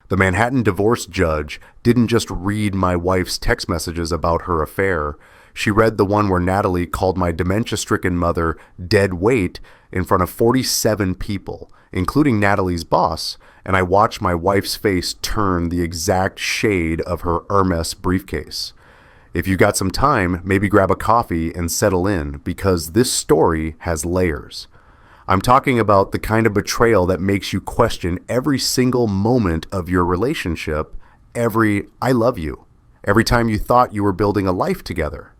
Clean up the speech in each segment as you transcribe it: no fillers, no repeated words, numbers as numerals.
The Manhattan divorce judge didn't just read my wife's text messages about her affair. She read the one where Natalie called my dementia-stricken mother dead weight in front of 47 people, including Natalie's boss, and I watched my wife's face turn the exact shade of her Hermes briefcase. If you got some time, maybe grab a coffee and settle in, because this story has layers. I'm talking about the kind of betrayal that makes you question every single moment of your relationship, every "I love you," every time you thought you were building a life together.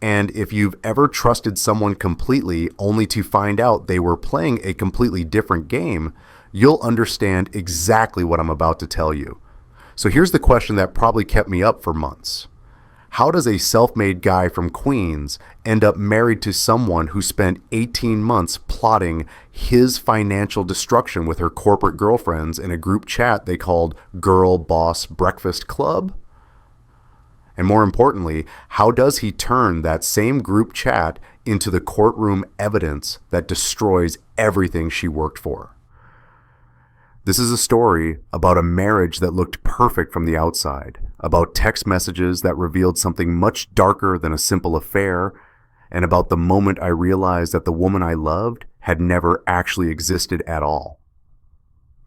And if you've ever trusted someone completely only to find out they were playing a completely different game, you'll understand exactly what I'm about to tell you. So here's the question that probably kept me up for months. How does a self-made guy from Queens end up married to someone who spent 18 months plotting his financial destruction with her corporate girlfriends in a group chat they called Girl Boss Breakfast Club? And more importantly, how does he turn that same group chat into the courtroom evidence that destroys everything she worked for? This is a story about a marriage that looked perfect from the outside, about text messages that revealed something much darker than a simple affair, and about the moment I realized that the woman I loved had never actually existed at all.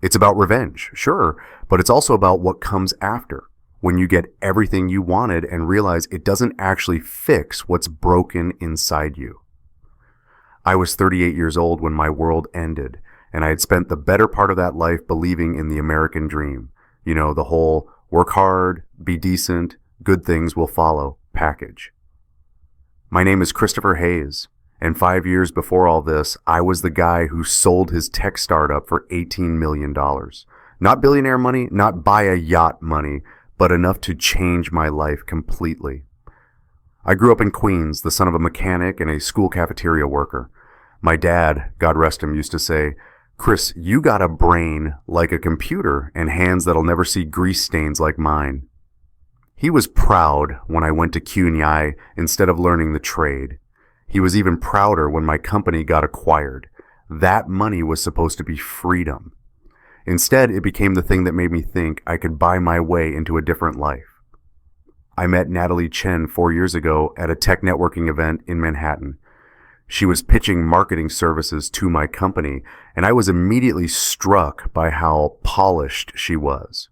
It's about revenge, sure, but it's also about what comes after, when you get everything you wanted and realize it doesn't actually fix what's broken inside you. I was 38 years old when my world ended, and I had spent the better part of that life believing in the American dream. You know, the whole work hard, be decent, good things will follow package. My name is Christopher Hayes, and 5 years before all this, I was the guy who sold his tech startup for $18 million. Not billionaire money, not buy a yacht money, but enough to change my life completely. I grew up in Queens, the son of a mechanic and a school cafeteria worker. My dad, God rest him, used to say, "Chris, you got a brain like a computer and hands that'll never see grease stains like mine." He was proud when I went to CUNY instead of learning the trade. He was even prouder when my company got acquired. That money was supposed to be freedom. Instead, it became the thing that made me think I could buy my way into a different life. I met Natalie Chen 4 years ago at a tech networking event in Manhattan. She was pitching marketing services to my company, and I was immediately struck by how polished she was.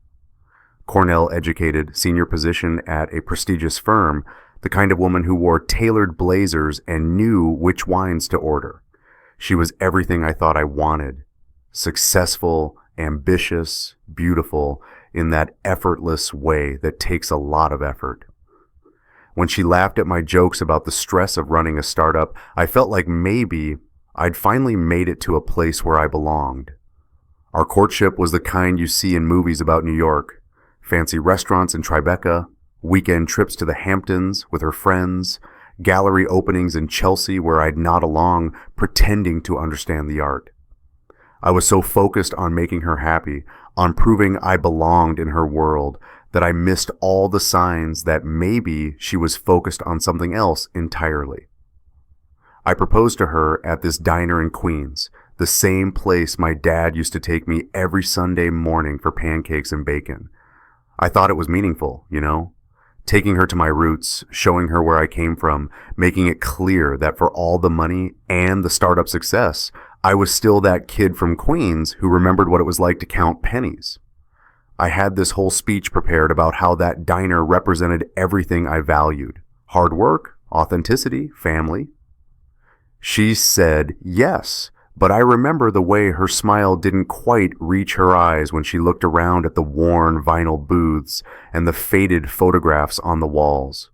Cornell-educated, senior position at a prestigious firm, the kind of woman who wore tailored blazers and knew which wines to order. She was everything I thought I wanted. Successful, ambitious, beautiful, in that effortless way that takes a lot of effort. When she laughed at my jokes about the stress of running a startup, I felt like maybe I'd finally made it to a place where I belonged. Our courtship was the kind you see in movies about New York. Fancy restaurants in Tribeca, weekend trips to the Hamptons with her friends, gallery openings in Chelsea where I'd nod along, pretending to understand the art. I was so focused on making her happy, on proving I belonged in her world, that I missed all the signs that maybe she was focused on something else entirely. I proposed to her at this diner in Queens, the same place my dad used to take me every Sunday morning for pancakes and bacon. I thought it was meaningful, you know? Taking her to my roots, showing her where I came from, making it clear that for all the money and the startup success, I was still that kid from Queens who remembered what it was like to count pennies. I had this whole speech prepared about how that diner represented everything I valued. Hard work, authenticity, family. She said yes, but I remember the way her smile didn't quite reach her eyes when she looked around at the worn vinyl booths and the faded photographs on the walls.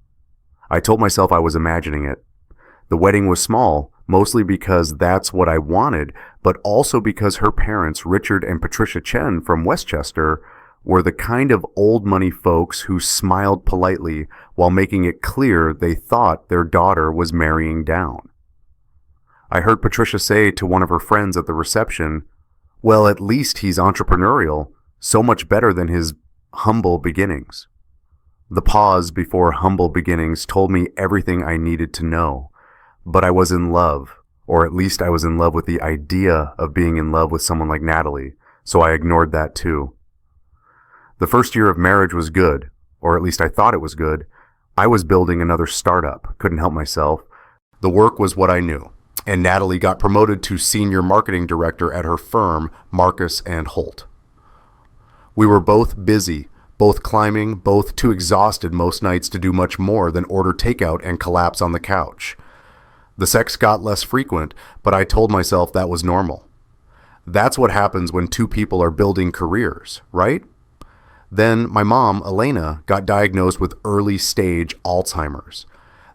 I told myself I was imagining it. The wedding was small, mostly because that's what I wanted, but also because her parents, Richard and Patricia Chen from Westchester, were the kind of old money folks who smiled politely while making it clear they thought their daughter was marrying down. I heard Patricia say to one of her friends at the reception, "Well, at least he's entrepreneurial, so much better than his humble beginnings." The pause before humble beginnings told me everything I needed to know, but I was in love, or at least I was in love with the idea of being in love with someone like Natalie, so I ignored that too. The first year of marriage was good, or at least I thought it was good. I was building another startup, couldn't help myself. The work was what I knew, and Natalie got promoted to senior marketing director at her firm, Marcus and Holt. We were both busy, both climbing, both too exhausted most nights to do much more than order takeout and collapse on the couch. The sex got less frequent, but I told myself that was normal. That's what happens when two people are building careers, right? Then my mom, Elena, got diagnosed with early stage Alzheimer's.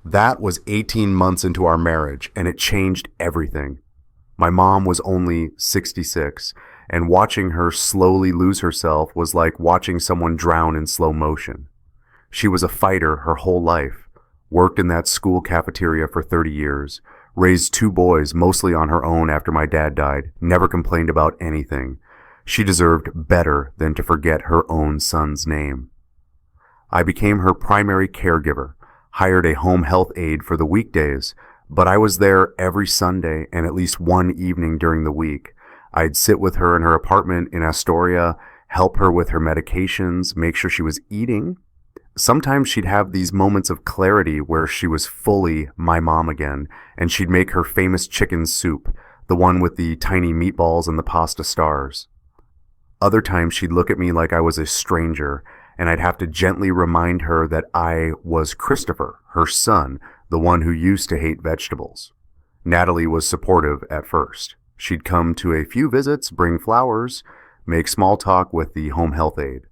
That was 18 months into our marriage, and it changed everything. My mom was only 66, and watching her slowly lose herself was like watching someone drown in slow motion. She was a fighter her whole life, worked in that school cafeteria for 30 years, raised two boys mostly on her own after my dad died, never complained about anything. She deserved better than to forget her own son's name. I became her primary caregiver, hired a home health aide for the weekdays, but I was there every Sunday and at least one evening during the week. I'd sit with her in her apartment in Astoria, help her with her medications, make sure she was eating. Sometimes she'd have these moments of clarity where she was fully my mom again, and she'd make her famous chicken soup, the one with the tiny meatballs and the pasta stars. Other times she'd look at me like I was a stranger, and I'd have to gently remind her that I was Christopher, her son, the one who used to hate vegetables. Natalie was supportive at first. She'd come to a few visits, bring flowers, make small talk with the home health aide.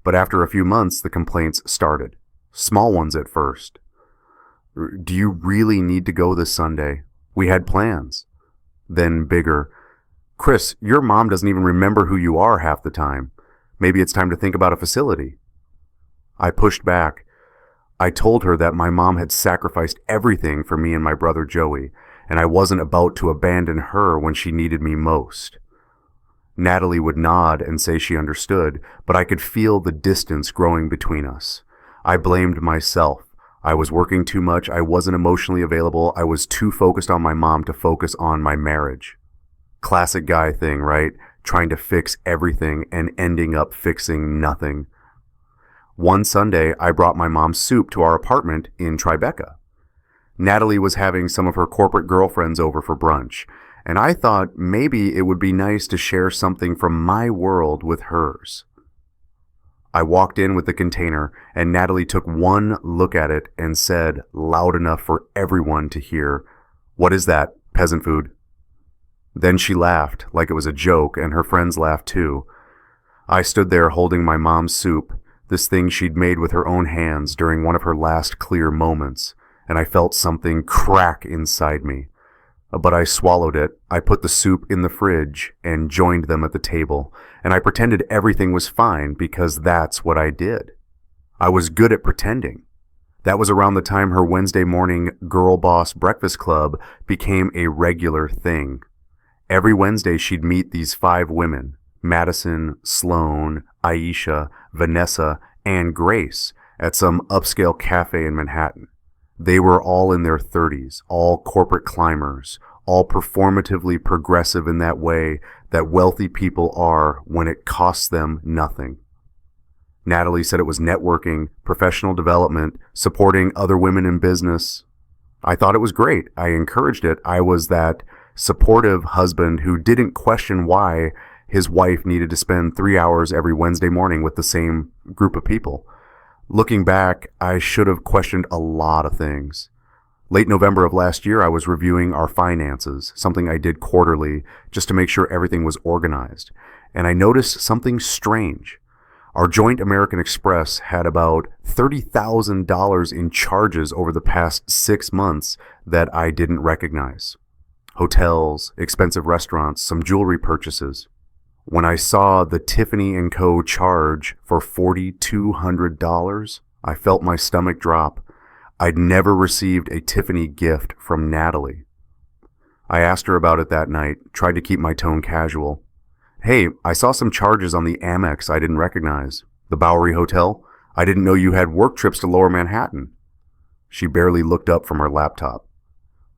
But after a few months, the complaints started. Small ones at first. Do you really need to go this Sunday? We had plans. Then bigger. Chris, your mom doesn't even remember who you are half the time. Maybe it's time to think about a facility. I pushed back. I told her that my mom had sacrificed everything for me and my brother Joey, and I wasn't about to abandon her when she needed me most. Natalie would nod and say she understood, but I could feel the distance growing between us. I blamed myself. I was working too much. I wasn't emotionally available. I was too focused on my mom to focus on my marriage. Classic guy thing, right? Trying to fix everything and ending up fixing nothing. One Sunday, I brought my mom soup to our apartment in Tribeca. Natalie was having some of her corporate girlfriends over for brunch, and I thought maybe it would be nice to share something from my world with hers. I walked in with the container, and Natalie took one look at it and said, loud enough for everyone to hear, "What is that? Peasant food?" Then she laughed like it was a joke, and her friends laughed too. I stood there holding my mom's soup, this thing she'd made with her own hands during one of her last clear moments, and I felt something crack inside me. But I swallowed it. I put the soup in the fridge and joined them at the table, and I pretended everything was fine because that's what I did. I was good at pretending. That was around the time her Wednesday morning Girl Boss Breakfast Club became a regular thing. Every Wednesday she'd meet these 5 women, Madison, Sloan, Aisha, Vanessa, and Grace, at some upscale cafe in Manhattan. They were all in their 30s, all corporate climbers, all performatively progressive in that way that wealthy people are when it costs them nothing. Natalie said it was networking, professional development, supporting other women in business. I thought it was great. I encouraged it. I was that supportive husband who didn't question why his wife needed to spend 3 hours every Wednesday morning with the same group of people. Looking back, I should have questioned a lot of things. Late November of last year, I was reviewing our finances, something I did quarterly just to make sure everything was organized. And I noticed something strange. Our joint American Express had about $30,000 in charges over the past 6 months that I didn't recognize. Hotels, expensive restaurants, some jewelry purchases. When I saw the Tiffany & Co. charge for $4,200, I felt my stomach drop. I'd never received a Tiffany gift from Natalie. I asked her about it that night, tried to keep my tone casual. "Hey, I saw some charges on the Amex I didn't recognize. The Bowery Hotel? I didn't know you had work trips to Lower Manhattan." She barely looked up from her laptop.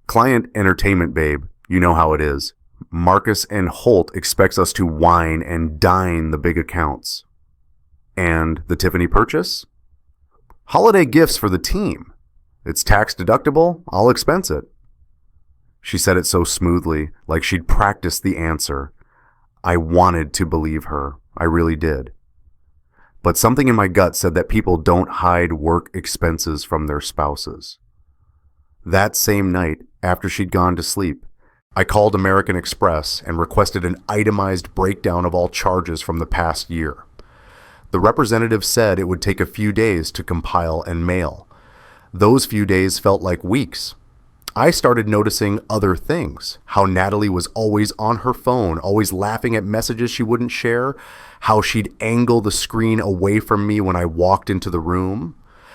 "Client entertainment, babe. You know how it is. Marcus and Holt expects us to wine and dine the big accounts." And the Tiffany purchase? Holiday gifts for the team. It's tax deductible. I'll expense it. She said it so smoothly, like she'd practiced the answer. I wanted to believe her. I really did. But something in my gut said that people don't hide work expenses from their spouses. That same night, after she'd gone to sleep, I called American Express and requested an itemized breakdown of all charges from the past year. The representative said it would take a few days to compile and mail. Those few days felt like weeks. I started noticing other things. How Natalie was always on her phone, always laughing at messages she wouldn't share. How she'd angle the screen away from me when I walked into the room.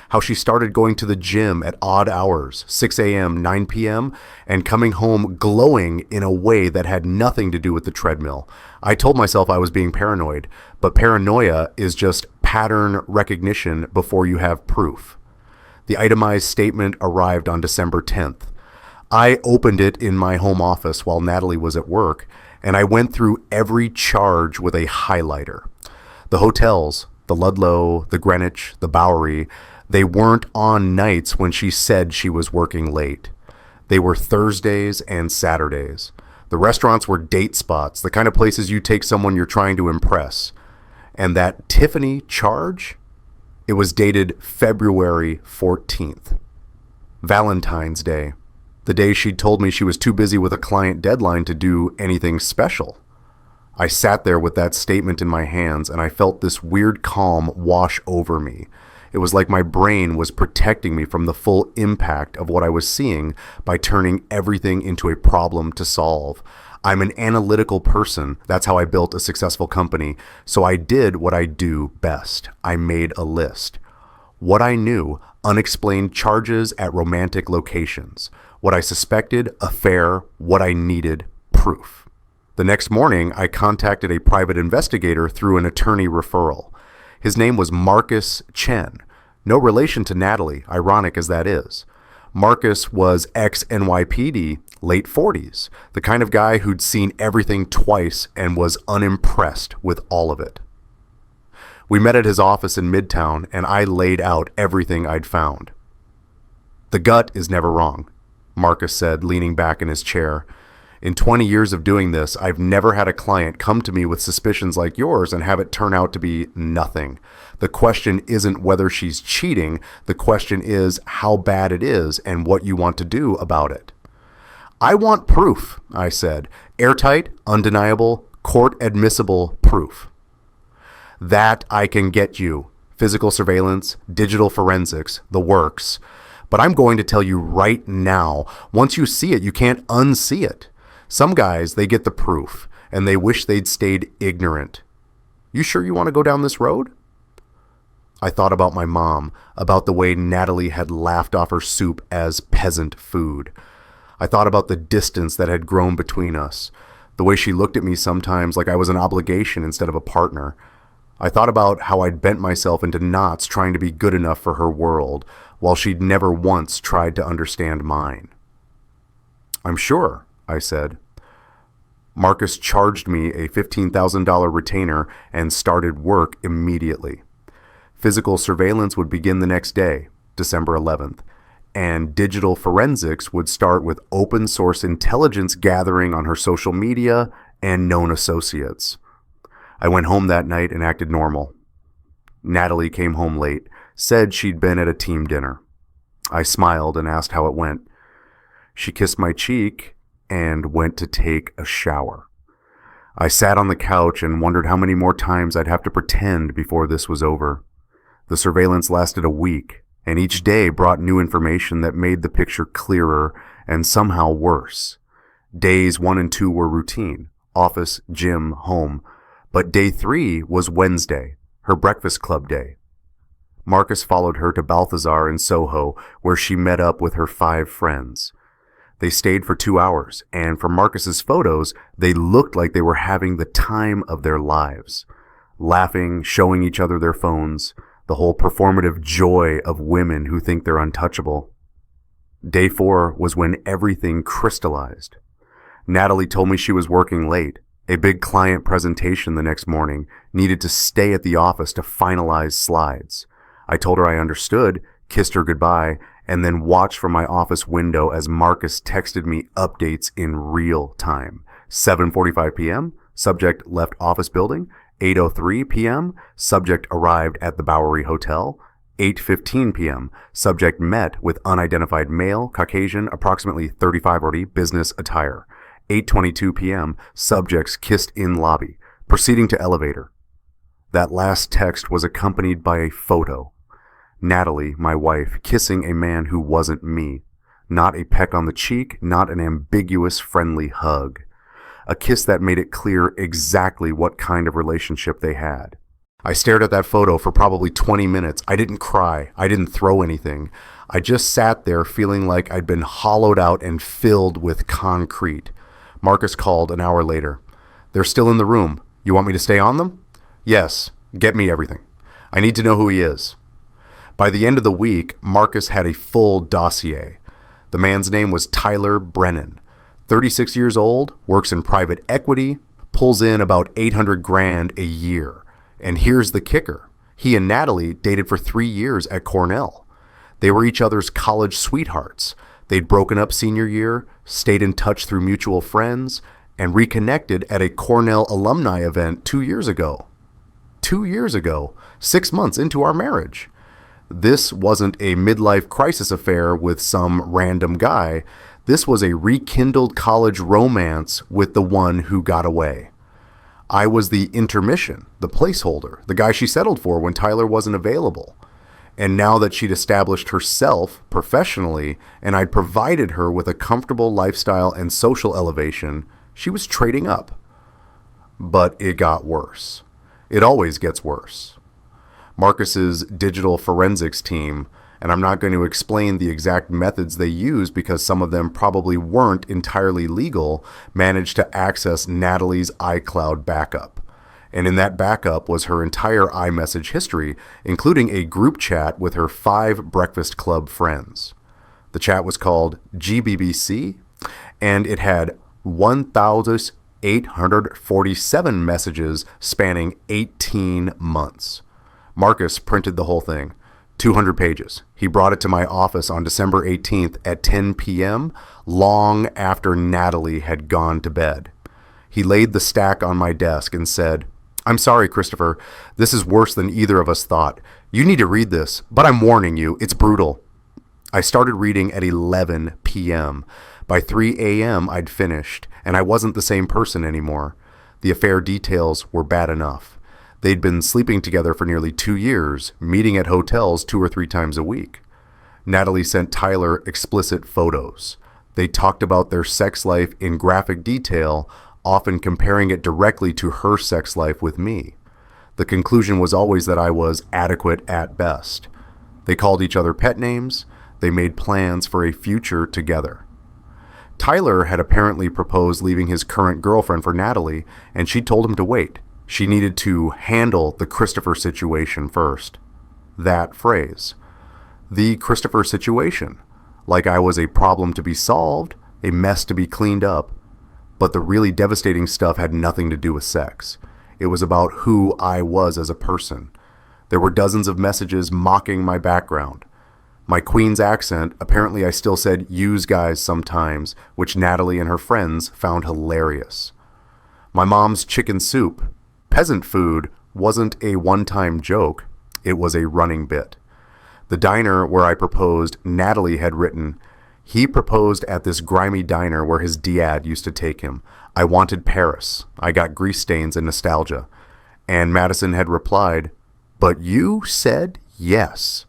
How she started going to the gym at odd hours, 6 a.m., 9 p.m., and coming home glowing in a way that had nothing to do with the treadmill. I told myself I was being paranoid, but paranoia is just pattern recognition before you have proof. The itemized statement arrived on December 10th. I opened it in my home office while Natalie was at work, and I went through every charge with a highlighter. The hotels, the Ludlow, the Greenwich, the Bowery, they weren't on nights when she said she was working late. They were Thursdays and Saturdays. The restaurants were date spots, the kind of places you take someone you're trying to impress. And that Tiffany charge? It was dated February 14th. Valentine's Day. The day she'd told me she was too busy with a client deadline to do anything special. I sat there with that statement in my hands and I felt this weird calm wash over me. It was like my brain was protecting me from the full impact of what I was seeing by turning everything into a problem to solve. I'm an analytical person. That's how I built a successful company. So I did what I do best. I made a list. What I knew, unexplained charges at romantic locations. What I suspected, affair. What I needed, proof. The next morning, I contacted a private investigator through an attorney referral. His name was Marcus Chen. No relation to Natalie, ironic as that is. Marcus was ex-NYPD, late 40s, the kind of guy who'd seen everything twice and was unimpressed with all of it. We met at his office in Midtown, and I laid out everything I'd found. The gut is never wrong, Marcus said, leaning back in his chair. In 20 years of doing this, I've never had a client come to me with suspicions like yours and have it turn out to be nothing. The question isn't whether she's cheating. The question is how bad it is and what you want to do about it. I want proof, I said. Airtight, undeniable, court-admissible proof. That I can get you. Physical surveillance, digital forensics, the works. But I'm going to tell you right now, once you see it, you can't unsee it. Some guys, they get the proof, and they wish they'd stayed ignorant. You sure you want to go down this road? I thought about my mom, about the way Natalie had laughed off her soup as peasant food. I thought about the distance that had grown between us, the way she looked at me sometimes like I was an obligation instead of a partner. I thought about how I'd bent myself into knots trying to be good enough for her world, while she'd never once tried to understand mine. I'm sure, I said. Marcus charged me a $15,000 retainer and started work immediately. Physical surveillance would begin the next day, December 11th, and digital forensics would start with open source intelligence gathering on her social media and known associates. I went home that night and acted normal. Natalie came home late, said she'd been at a team dinner. I smiled and asked how it went. She kissed my cheek and went to take a shower. I sat on the couch and wondered how many more times I'd have to pretend before this was over. The surveillance lasted a week, and each day brought new information that made the picture clearer and somehow worse. Days 1 and 2 were routine, office, gym, home, but day 3 was Wednesday, her breakfast club day. Marcus followed her to Balthazar in Soho, where she met up with her 5 friends. They stayed for 2 hours, and from Marcus's photos, they looked like they were having the time of their lives, laughing, showing each other their phones, the whole performative joy of women who think they're untouchable. Day 4 was when everything crystallized. Natalie told me she was working late. A big client presentation the next morning, needed to stay at the office to finalize slides. I told her I understood, kissed her goodbye, and then watched from my office window as Marcus texted me updates in real time. 7:45 p.m., subject left office building. 8:03 p.m., subject arrived at the Bowery Hotel. 8:15 p.m., subject met with unidentified male, Caucasian, approximately 35 already, business attire. 8:22 p.m., subjects kissed in lobby, proceeding to elevator. That last text was accompanied by a photo. Natalie, my wife, kissing a man who wasn't me. Not a peck on the cheek, not an ambiguous friendly hug. A kiss that made it clear exactly what kind of relationship they had. I stared at that photo for probably 20 minutes. I didn't cry. I didn't throw anything. I just sat there feeling like I'd been hollowed out and filled with concrete. Marcus called an hour later. They're still in the room. You want me to stay on them? Yes. Get me everything. I need to know who he is. By the end of the week, Marcus had a full dossier. The man's name was Tyler Brennan. 36 years old, works in private equity, pulls in about $800,000 a year. And here's the kicker. He and Natalie dated for 3 years at Cornell. They were each other's college sweethearts. They'd broken up senior year, stayed in touch through mutual friends, and reconnected at a Cornell alumni event 2 years ago. 2 years ago, 6 months into our marriage. This wasn't a midlife crisis affair with some random guy. This was a rekindled college romance with the one who got away. I was the intermission, the placeholder, the guy she settled for when Tyler wasn't available. And now that she'd established herself professionally and I'd provided her with a comfortable lifestyle and social elevation, she was trading up. But it got worse. It always gets worse. Marcus's digital forensics team, and I'm not going to explain the exact methods they use because some of them probably weren't entirely legal, managed to access Natalie's iCloud backup. And in that backup was her entire iMessage history, including a group chat with her 5 Breakfast Club friends. The chat was called GBBC, and it had 1,847 messages spanning 18 months. Marcus printed the whole thing, 200 pages. He brought it to my office on December 18th at 10 p.m., long after Natalie had gone to bed. He laid the stack on my desk and said, "I'm sorry, Christopher. This is worse than either of us thought. You need to read this, but I'm warning you, it's brutal." I started reading at 11 p.m. By 3 a.m. I'd finished, and I wasn't the same person anymore. The affair details were bad enough. They'd been sleeping together for nearly 2 years, meeting at hotels 2 or 3 times a week. Natalie sent Tyler explicit photos. They talked about their sex life in graphic detail, often comparing it directly to her sex life with me. The conclusion was always that I was adequate at best. They called each other pet names. They made plans for a future together. Tyler had apparently proposed leaving his current girlfriend for Natalie, and she told him to wait. She needed to handle the Christopher situation first. That phrase. The Christopher situation. Like I was a problem to be solved, a mess to be cleaned up. But the really devastating stuff had nothing to do with sex. It was about who I was as a person. There were dozens of messages mocking my background. My Queen's accent, apparently I still said "use guys" sometimes, which Natalie and her friends found hilarious. My mom's chicken soup, peasant food, wasn't a one-time joke. It was a running bit. The diner where I proposed, Natalie had written, "He proposed at this grimy diner where his dad used to take him. I wanted Paris. I got grease stains and nostalgia." And Madison had replied, "But you said yes."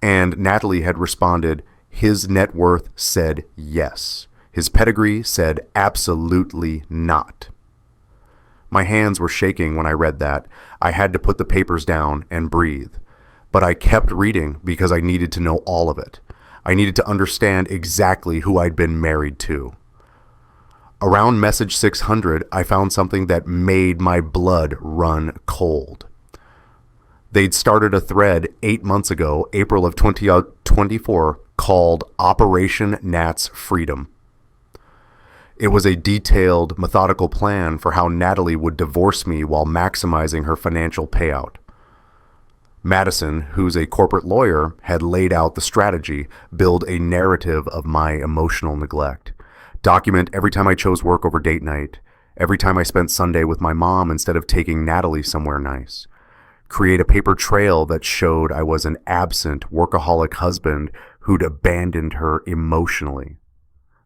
And Natalie had responded, "His net worth said yes. His pedigree said absolutely not." My hands were shaking when I read that. I had to put the papers down and breathe. But I kept reading because I needed to know all of it. I needed to understand exactly who I'd been married to. Around message 600, I found something that made my blood run cold. They'd started a thread 8 months ago, April of 2024, called Operation Nat's Freedom. It was a detailed, methodical plan for how Natalie would divorce me while maximizing her financial payout. Madison, who's a corporate lawyer, had laid out the strategy, build a narrative of my emotional neglect, document every time I chose work over date night, every time I spent Sunday with my mom instead of taking Natalie somewhere nice, create a paper trail that showed I was an absent, workaholic husband who'd abandoned her emotionally.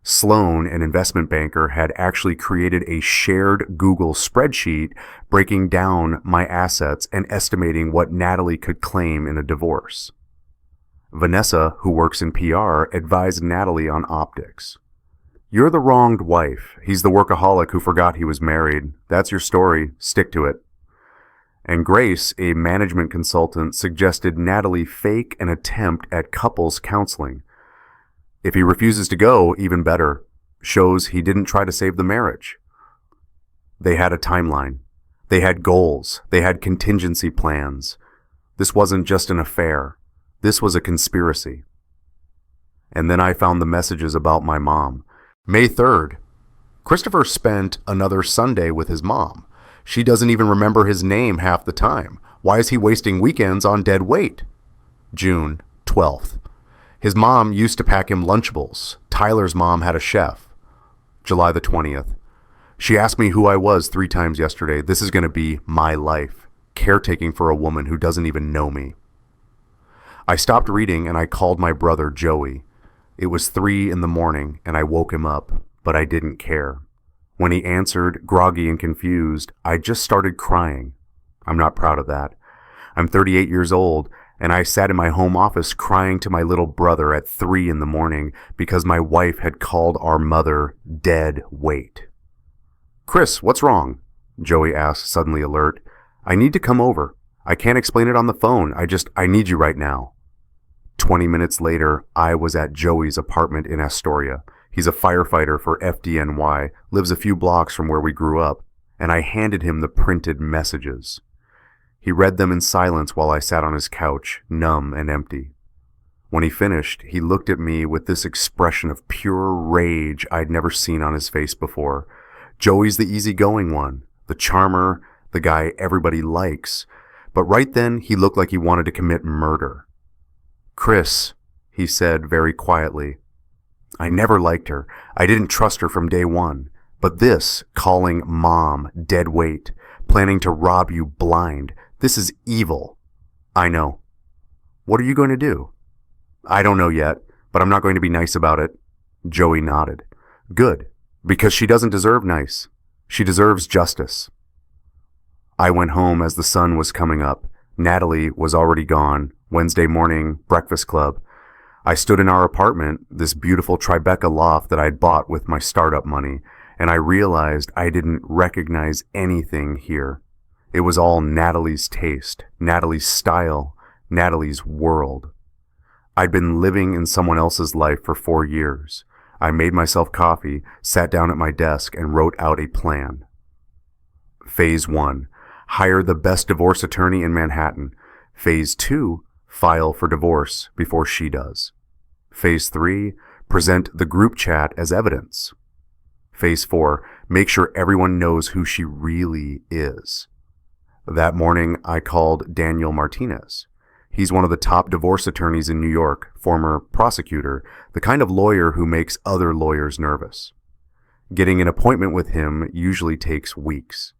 Sloan, an investment banker, had actually created a shared Google spreadsheet breaking down my assets and estimating what Natalie could claim in a divorce. Vanessa, who works in PR, advised Natalie on optics. "You're the wronged wife. He's the workaholic who forgot he was married. That's your story. Stick to it." And Grace, a management consultant, suggested Natalie fake an attempt at couples counseling. If he refuses to go, even better. Shows he didn't try to save the marriage. They had a timeline. They had goals. They had contingency plans. This wasn't just an affair. This was a conspiracy. And then I found the messages about my mom. May 3rd. Christopher spent another Sunday with his mom. She doesn't even remember his name half the time. Why is he wasting weekends on dead weight? June 12th. His mom used to pack him Lunchables. Tyler's mom had a chef. July the 20th. She asked me who I was 3 times yesterday. This is going to be my life. Caretaking for a woman who doesn't even know me. I stopped reading and I called my brother Joey. It was 3 in the morning and I woke him up, but I didn't care. When he answered, groggy and confused, I just started crying. I'm not proud of that. I'm 38 years old, and I sat in my home office crying to my little brother at 3 in the morning because my wife had called our mother dead weight. "Chris, what's wrong?" Joey asked, suddenly alert. "I need to come over. I can't explain it on the phone. I need you right now." 20 minutes later, I was at Joey's apartment in Astoria. He's a firefighter for FDNY, lives a few blocks from where we grew up, and I handed him the printed messages. He read them in silence while I sat on his couch, numb and empty. When he finished, he looked at me with this expression of pure rage I'd never seen on his face before. Joey's the easygoing one, the charmer, the guy everybody likes, but right then he looked like he wanted to commit murder. "Chris," he said very quietly, "I never liked her. I didn't trust her from day one. But this, calling mom dead weight, planning to rob you blind, this is evil." "I know." "What are you going to do?" "I don't know yet, but I'm not going to be nice about it." Joey nodded. "Good, because she doesn't deserve nice. She deserves justice." I went home as the sun was coming up. Natalie was already gone. Wednesday morning, breakfast club. I stood in our apartment, this beautiful Tribeca loft that I'd bought with my startup money, and I realized I didn't recognize anything here. It was all Natalie's taste, Natalie's style, Natalie's world. I'd been living in someone else's life for 4 years. I made myself coffee, sat down at my desk, and wrote out a plan. Phase 1, hire the best divorce attorney in Manhattan. Phase 2, file for divorce before she does. Phase 3, present the group chat as evidence. Phase 4, make sure everyone knows who she really is. That morning, I called Daniel Martinez. He's one of the top divorce attorneys in New York, former prosecutor, the kind of lawyer who makes other lawyers nervous. Getting an appointment with him usually takes weeks.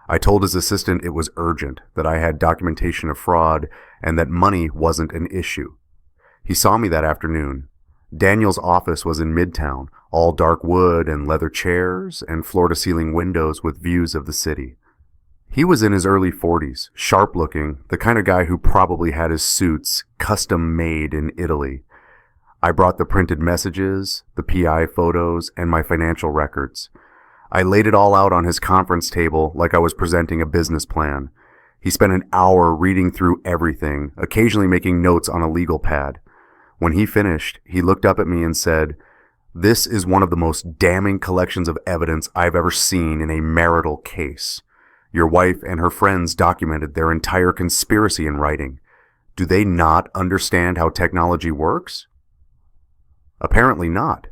I told his assistant it was urgent, that I had documentation of fraud, and that money wasn't an issue. He saw me that afternoon. Daniel's office was in Midtown, all dark wood and leather chairs and floor-to-ceiling windows with views of the city. He was in his early 40s, sharp-looking, the kind of guy who probably had his suits custom-made in Italy. I brought the printed messages, the PI photos, and my financial records. I laid it all out on his conference table like I was presenting a business plan. He spent an hour reading through everything, occasionally making notes on a legal pad. When he finished, he looked up at me and said, "This is one of the most damning collections of evidence I've ever seen in a marital case. Your wife and her friends documented their entire conspiracy in writing. Do they not understand how technology works?" Apparently not.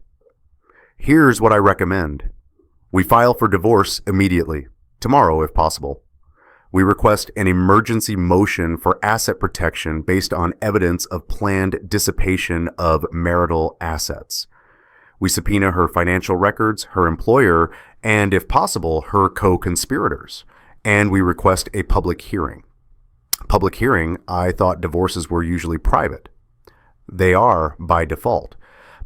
Here's what I recommend. We file for divorce immediately, tomorrow if possible. We request an emergency motion for asset protection based on evidence of planned dissipation of marital assets. We subpoena her financial records, her employer, and if possible, her co-conspirators. And we request a public hearing. Public hearing, I thought divorces were usually private. They are by default.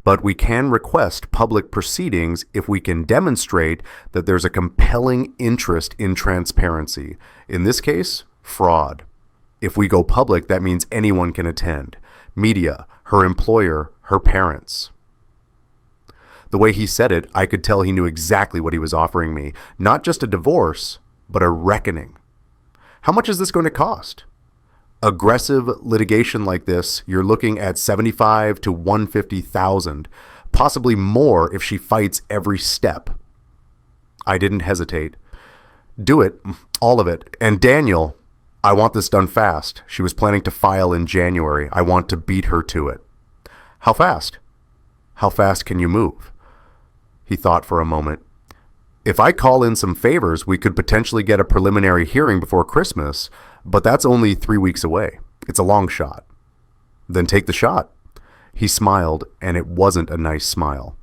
But we can request public proceedings if we can demonstrate that there's a compelling interest in transparency. In this case, fraud. If we go public, that means anyone can attend. Media, her employer, her parents. The way he said it, I could tell he knew exactly what he was offering me. Not just a divorce, but a reckoning. How much is this going to cost? Aggressive litigation like this, you're looking at $75,000 to $150,000, possibly more if she fights every step. I didn't hesitate. Do it, all of it. And Daniel, I want this done fast. She was planning to file in January. I want to beat her to it. How fast? How fast can you move? He thought for a moment. If I call in some favors, we could potentially get a preliminary hearing before Christmas, but that's only 3 weeks away. It's a long shot. Then take the shot. He smiled, and it wasn't a nice smile.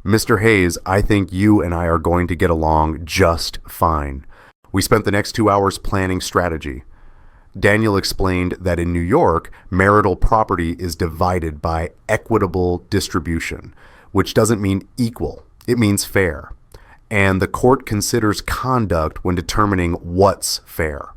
Mr. Hayes, I think you and I are going to get along just fine. We spent the next 2 hours planning strategy. Daniel explained that in New York, marital property is divided by equitable distribution, which doesn't mean equal. It means fair. And the court considers conduct when determining what's fair.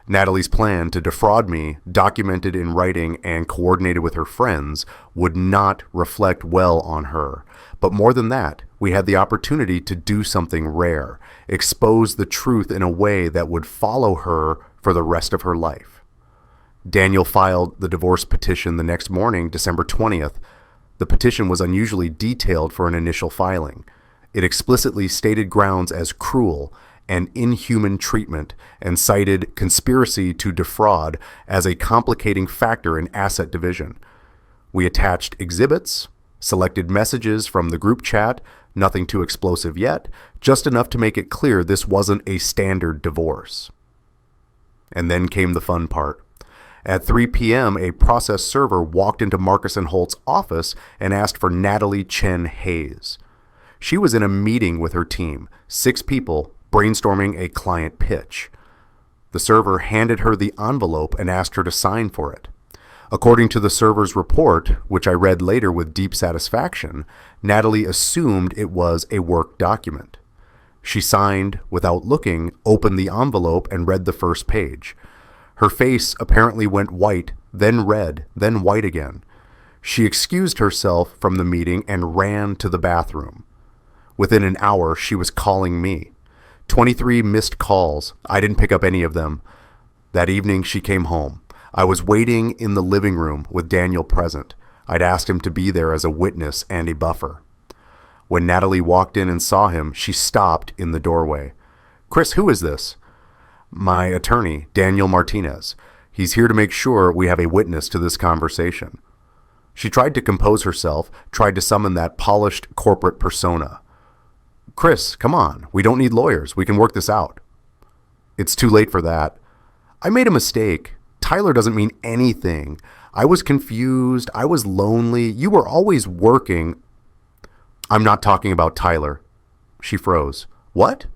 Natalie's plan to defraud me, documented in writing and coordinated with her friends, would not reflect well on her. But more than that, we had the opportunity to do something rare, expose the truth in a way that would follow her for the rest of her life. Daniel filed the divorce petition the next morning, December 20th. The petition was unusually detailed for an initial filing. It explicitly stated grounds as cruel and inhuman treatment and cited conspiracy to defraud as a complicating factor in asset division. We attached exhibits, selected messages from the group chat, nothing too explosive yet, just enough to make it clear this wasn't a standard divorce. And then came the fun part. At 3 p.m., a process server walked into Marcus and Holt's office and asked for Natalie Chen Hayes. She was in a meeting with her team, 6 people, brainstorming a client pitch. The server handed her the envelope and asked her to sign for it. According to the server's report, which I read later with deep satisfaction, Natalie assumed it was a work document. She signed without looking, opened the envelope, and read the first page. Her face apparently went white, then red, then white again. She excused herself from the meeting and ran to the bathroom. Within an hour, she was calling me. 23 missed calls. I didn't pick up any of them. That evening, she came home. I was waiting in the living room with Daniel present. I'd asked him to be there as a witness and a buffer. When Natalie walked in and saw him, she stopped in the doorway. "Chris, who is this?" "My attorney, Daniel Martinez. He's here to make sure we have a witness to this conversation." She tried to compose herself, tried to summon that polished corporate persona. "Chris, come on. We don't need lawyers. We can work this out." "It's too late for that." "I made a mistake. Tyler doesn't mean anything. I was confused. I was lonely. You were always working." "I'm not talking about Tyler." She froze. "What?"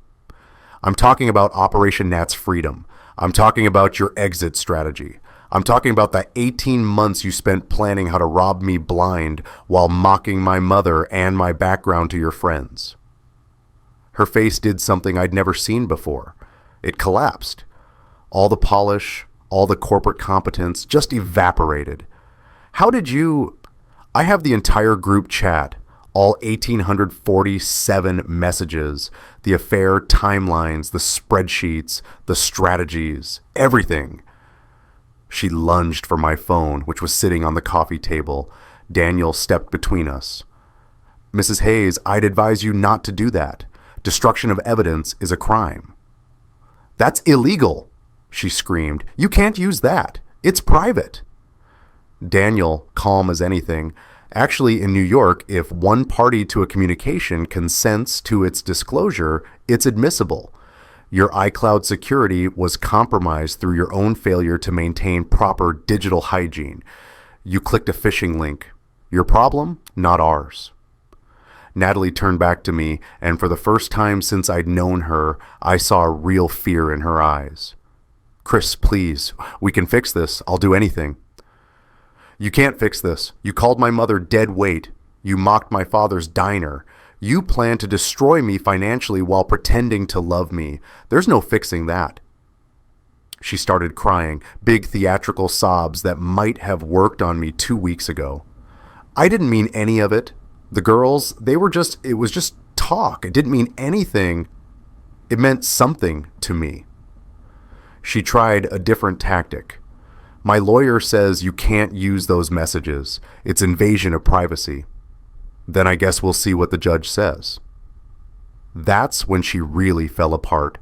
"I'm talking about Operation Nat's Freedom. I'm talking about your exit strategy. I'm talking about the 18 months you spent planning how to rob me blind while mocking my mother and my background to your friends." Her face did something I'd never seen before. It collapsed. All the polish, all the corporate competence just evaporated. "How did you—" "I have the entire group chat, all 1,847 messages, the affair timelines, the spreadsheets, the strategies, everything." She lunged for my phone, which was sitting on the coffee table. Daniel stepped between us. "Mrs. Hayes, I'd advise you not to do that. Destruction of evidence is a crime." "That's illegal," she screamed. "You can't use that. It's private." Daniel, calm as anything, Actually, in New York, if one party to a communication consents to its disclosure, it's admissible. Your iCloud security was compromised through your own failure to maintain proper digital hygiene. You clicked a phishing link. Your problem, not ours. Natalie turned back to me, and for the first time since I'd known her, I saw real fear in her eyes. Chris, please, we can fix this. I'll do anything. You can't fix this. You called my mother dead weight. You mocked my father's diner. You plan to destroy me financially while pretending to love me. There's no fixing that. She started crying, big theatrical sobs that might have worked on me 2 weeks ago. I didn't mean any of it. The girls, it was just talk. It didn't mean anything. It meant something to me. She tried a different tactic. My lawyer says you can't use those messages. It's invasion of privacy. Then I guess we'll see what the judge says. That's when she really fell apart.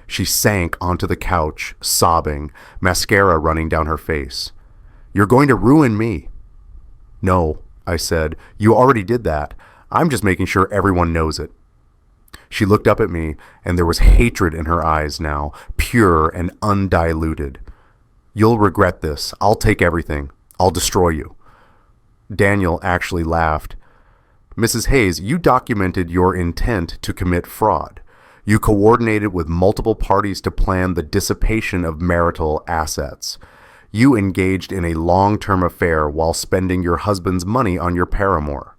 She sank onto the couch, sobbing, mascara running down her face. You're going to ruin me. No, I said, you already did that. I'm just making sure everyone knows it. She looked up at me, and there was hatred in her eyes now, pure and undiluted. You'll regret this. I'll take everything. I'll destroy you. Daniel actually laughed. Mrs. Hayes, you documented your intent to commit fraud. You coordinated with multiple parties to plan the dissipation of marital assets. You engaged in a long-term affair while spending your husband's money on your paramour.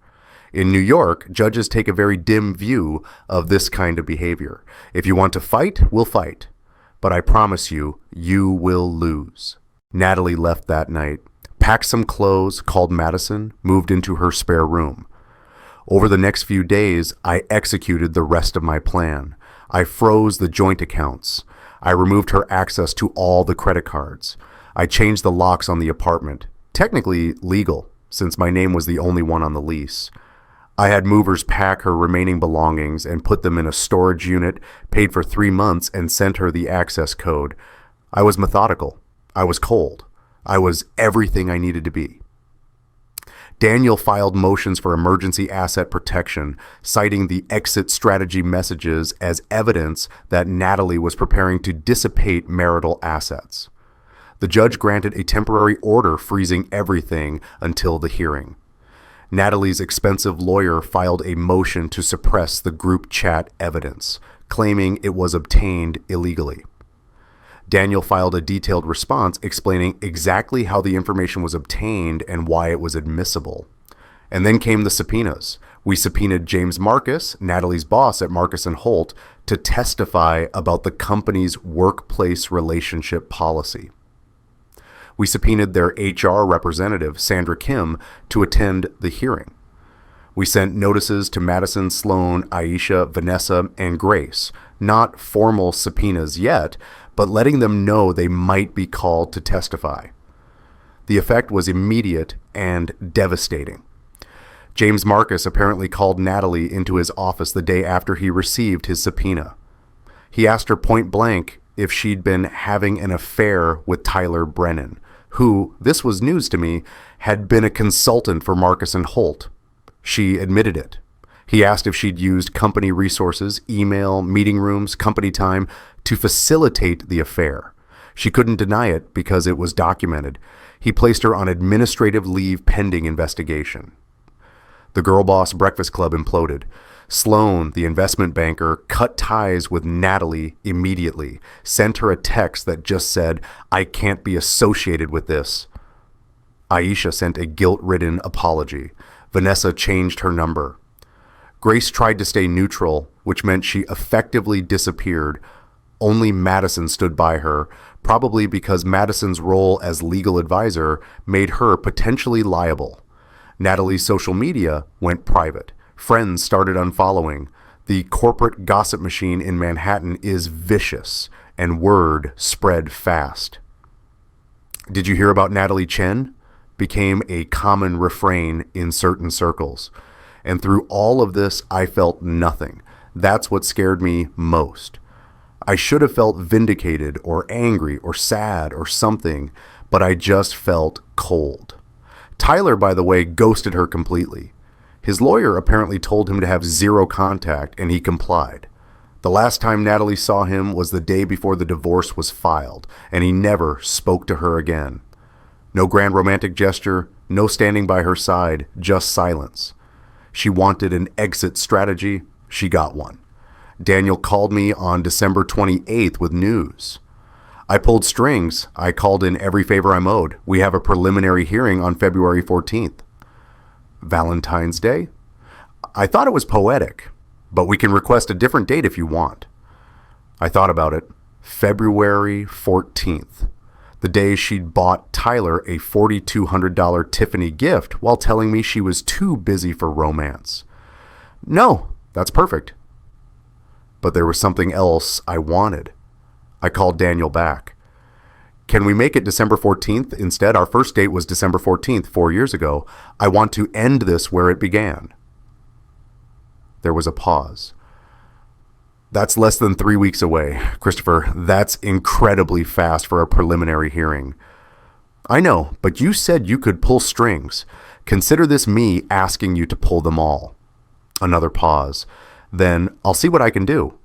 In New York, judges take a very dim view of this kind of behavior. If you want to fight, we'll fight. But I promise you, you will lose. Natalie left that night, packed some clothes, called Madison, moved into her spare room. Over the next few days, I executed the rest of my plan. I froze the joint accounts. I removed her access to all the credit cards. I changed the locks on the apartment. Technically legal, since my name was the only one on the lease. I had movers pack her remaining belongings and put them in a storage unit, paid for 3 months, and sent her the access code. I was methodical. I was cold. I was everything I needed to be. Daniel filed motions for emergency asset protection, citing the exit strategy messages as evidence that Natalie was preparing to dissipate marital assets. The judge granted a temporary order freezing everything until the hearing. Natalie's expensive lawyer filed a motion to suppress the group chat evidence, claiming it was obtained illegally. Daniel filed a detailed response explaining exactly how the information was obtained and why it was admissible. And then came the subpoenas. We subpoenaed James Marcus, Natalie's boss at Marcus & Holt, to testify about the company's workplace relationship policy. We subpoenaed their HR representative, Sandra Kim, to attend the hearing. We sent notices to Madison, Sloan, Aisha, Vanessa, and Grace, not formal subpoenas yet, but letting them know they might be called to testify. The effect was immediate and devastating. James Marcus apparently called Natalie into his office the day after he received his subpoena. He asked her point blank if she'd been having an affair with Tyler Brennan, who, this was news to me, had been a consultant for Marcus & Holt. She admitted it. He asked if she'd used company resources, email, meeting rooms, company time, to facilitate the affair. She couldn't deny it because it was documented. He placed her on administrative leave pending investigation. The Girl Boss Breakfast Club imploded. Sloan, the investment banker, cut ties with Natalie immediately, sent her a text that just said, "I can't be associated with this." Aisha sent a guilt-ridden apology. Vanessa changed her number. Grace tried to stay neutral, which meant she effectively disappeared. Only Madison stood by her, probably because Madison's role as legal advisor made her potentially liable. Natalie's social media went private. Friends started unfollowing. The corporate gossip machine in Manhattan is vicious, and word spread fast. "Did you hear about Natalie Chen?" became a common refrain in certain circles. And through all of this, I felt nothing. That's what scared me most. I should have felt vindicated or angry or sad or something, but I just felt cold. Tyler, by the way, ghosted her completely. His lawyer apparently told him to have zero contact, and he complied. The last time Natalie saw him was the day before the divorce was filed, and he never spoke to her again. No grand romantic gesture, no standing by her side, just silence. She wanted an exit strategy. She got one. Daniel called me on December 28th with news. I pulled strings. I called in every favor I'm owed. We have a preliminary hearing on February 14th. Valentine's Day? I thought it was poetic, but we can request a different date if you want. I thought about it. February 14th. The day she'd bought Tyler a $4,200 Tiffany gift while telling me she was too busy for romance. No, that's perfect. But there was something else I wanted. I called Daniel back. Can we make it December 14th instead? Our first date was December 14th 4 years ago. I want to end this where it began. There was a pause. That's less than 3 weeks away. Christopher, that's incredibly fast for a preliminary hearing. I know, but you said you could pull strings. Consider this me asking you to pull them all. Another pause. Then I'll see what I can do.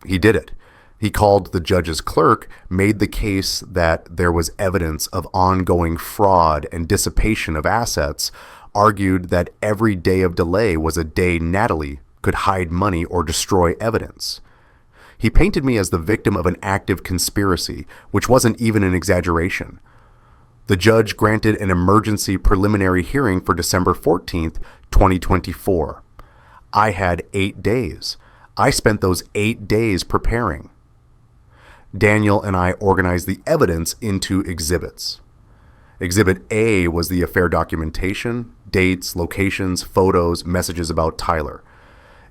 He did it. He called the judge's clerk, made the case that there was evidence of ongoing fraud and dissipation of assets, argued that every day of delay was a day Natalie could hide money or destroy evidence. He painted me as the victim of an active conspiracy, which wasn't even an exaggeration. The judge granted an emergency preliminary hearing for December 14th, 2024. I had 8 days. I spent those 8 days preparing. Daniel and I organized the evidence into exhibits. Exhibit A was the affair documentation, dates, locations, photos, messages about Tyler.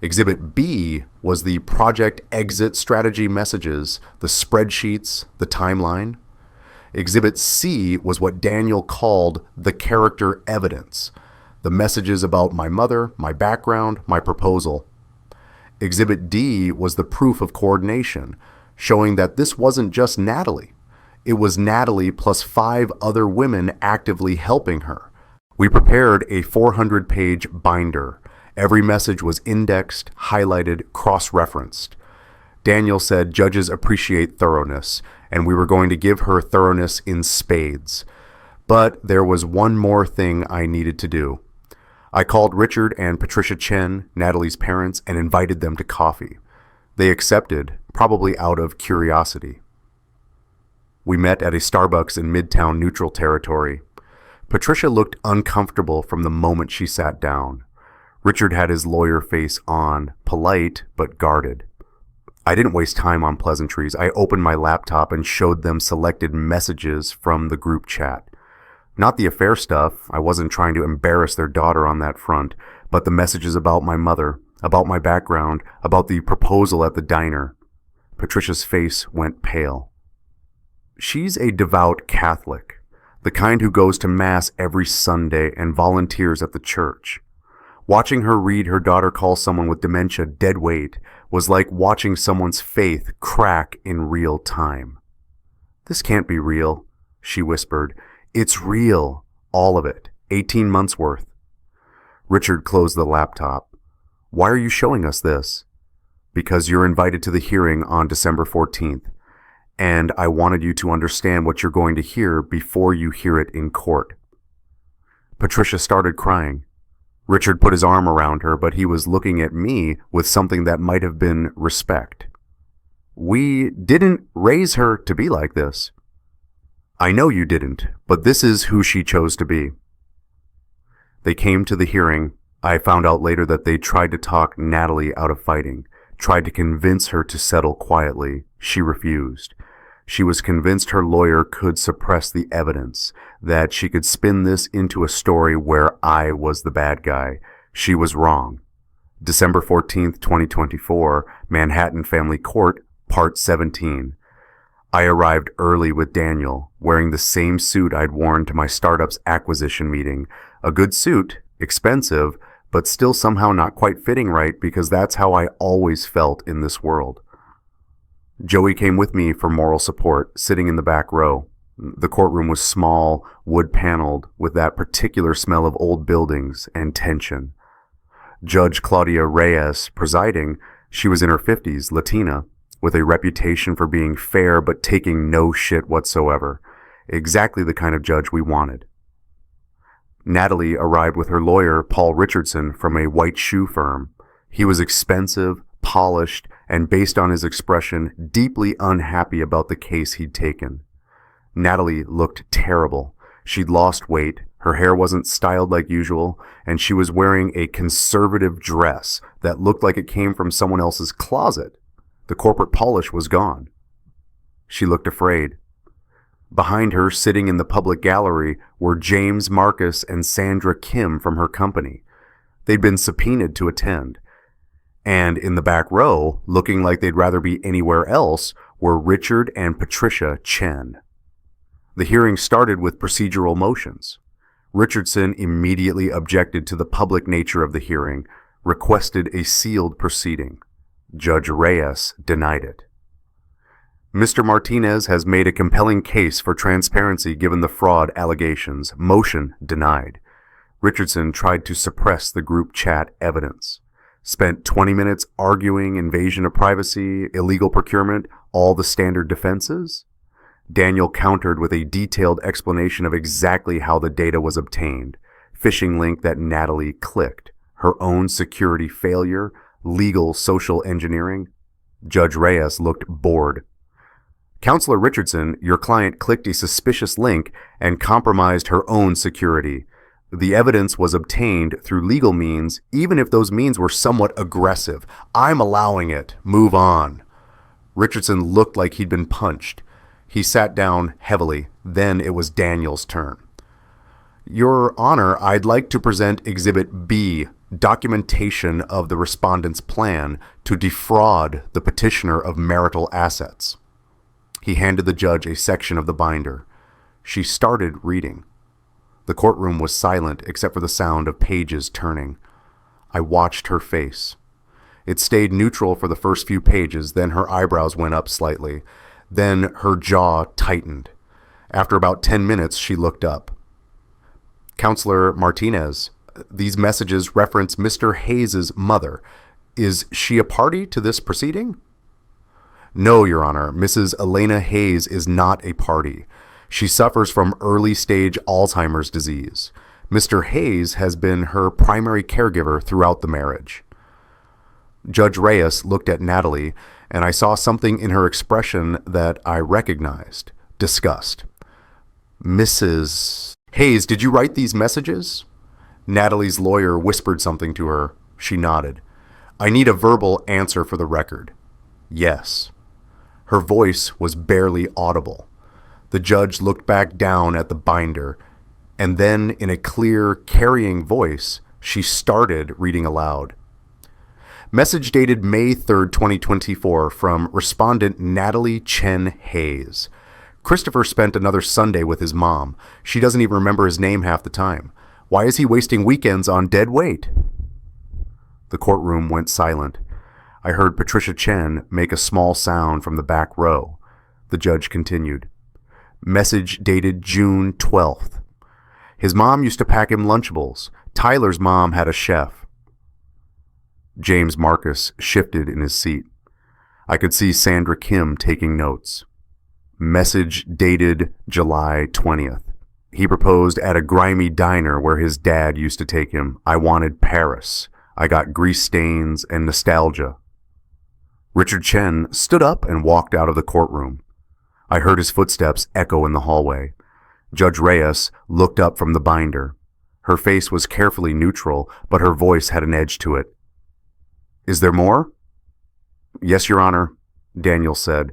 Exhibit B was the project exit strategy messages, the spreadsheets, the timeline. Exhibit C was what Daniel called the character evidence, the messages about my mother, my background, my proposal. Exhibit D was the proof of coordination, showing that this wasn't just Natalie. It was Natalie plus 5 other women actively helping her. We prepared a 400-page binder. Every message was indexed, highlighted, cross-referenced. Daniel said judges appreciate thoroughness, and we were going to give her thoroughness in spades. But there was one more thing I needed to do. I called Richard and Patricia Chen, Natalie's parents, and invited them to coffee. They accepted, probably out of curiosity. We met at a Starbucks in Midtown Neutral Territory. Patricia looked uncomfortable from the moment she sat down. Richard had his lawyer face on, polite but guarded. I didn't waste time on pleasantries. I opened my laptop and showed them selected messages from the group chat. Not the affair stuff. I wasn't trying to embarrass their daughter on that front, but the messages about my mother, about my background, about the proposal at the diner. Patricia's face went pale. She's a devout Catholic, the kind who goes to Mass every Sunday and volunteers at the church. Watching her read her daughter call someone with dementia dead weight was like watching someone's faith crack in real time. "This can't be real," she whispered. "It's real, all of it, 18 months worth." Richard closed the laptop. "Why are you showing us this?" "Because you're invited to the hearing on December 14th, and I wanted you to understand what you're going to hear before you hear it in court." Patricia started crying. Richard put his arm around her, but he was looking at me with something that might have been respect. "We didn't raise her to be like this." "I know you didn't, but this is who she chose to be." They came to the hearing. I found out later that they tried to talk Natalie out of fighting, tried to convince her to settle quietly. She refused. She was convinced her lawyer could suppress the evidence, that she could spin this into a story where I was the bad guy. She was wrong. December 14th, 2024, Manhattan Family Court, Part 17. I arrived early with Daniel, wearing the same suit I'd worn to my startup's acquisition meeting. A good suit, expensive, but still somehow not quite fitting right because that's how I always felt in this world. Joey came with me for moral support, sitting in the back row. The courtroom was small, wood-paneled, with that particular smell of old buildings and tension. Judge Claudia Reyes presiding, she was in her 50s, Latina, with a reputation for being fair but taking no shit whatsoever. Exactly the kind of judge we wanted. Natalie arrived with her lawyer, Paul Richardson, from a white shoe firm. He was expensive, polished, and based on his expression, deeply unhappy about the case he'd taken. Natalie looked terrible. She'd lost weight, her hair wasn't styled like usual, and she was wearing a conservative dress that looked like it came from someone else's closet. The corporate polish was gone. She looked afraid. Behind her, sitting in the public gallery, were James Marcus and Sandra Kim from her company. They'd been subpoenaed to attend. And in the back row, looking like they'd rather be anywhere else, were Richard and Patricia Chen. The hearing started with procedural motions. Richardson immediately objected to the public nature of the hearing, requested a sealed proceeding. Judge Reyes denied it. Mr. Martinez has made a compelling case for transparency given the fraud allegations. Motion denied. Richardson tried to suppress the group chat evidence. Spent 20 minutes arguing invasion of privacy, illegal procurement, all the standard defenses. Daniel countered with a detailed explanation of exactly how the data was obtained, phishing link that Natalie clicked, her own security failure, legal social engineering. Judge Reyes looked bored. Counselor Richardson, your client clicked a suspicious link and compromised her own security. The evidence was obtained through legal means, even if those means were somewhat aggressive. I'm allowing it. Move on. Richardson looked like he'd been punched. He sat down heavily. Then it was Daniel's turn. Your Honor, I'd like to present Exhibit B, documentation of the respondent's plan to defraud the petitioner of marital assets. He handed the judge a section of the binder. She started reading. The courtroom was silent except for the sound of pages turning. I watched her face. It stayed neutral for the first few pages, then her eyebrows went up slightly. Then her jaw tightened. After about 10 minutes, she looked up. Counselor Martinez, these messages reference Mr. Hayes' mother. Is she a party to this proceeding? No, Your Honor. Mrs. Elena Hayes is not a party. She suffers from early-stage Alzheimer's disease. Mr. Hayes has been her primary caregiver throughout the marriage. Judge Reyes looked at Natalie, and I saw something in her expression that I recognized. Disgust. Mrs. Hayes, did you write these messages? Natalie's lawyer whispered something to her. She nodded. I need a verbal answer for the record. Yes. Her voice was barely audible. The judge looked back down at the binder, and then in a clear, carrying voice, she started reading aloud. Message dated May 3rd, 2024 from respondent Natalie Chen Hayes. Christopher spent another Sunday with his mom. She doesn't even remember his name half the time. Why is he wasting weekends on dead weight? The courtroom went silent. I heard Patricia Chen make a small sound from the back row. The judge continued. Message dated June 12th. His mom used to pack him Lunchables. Tyler's mom had a chef. James Marcus shifted in his seat. I could see Sandra Kim taking notes. Message dated July 20th. He proposed at a grimy diner where his dad used to take him. I wanted Paris. I got grease stains and nostalgia. Richard Chen stood up and walked out of the courtroom. I heard his footsteps echo in the hallway. Judge Reyes looked up from the binder. Her face was carefully neutral, but her voice had an edge to it. Is there more? Yes, Your Honor, Daniel said.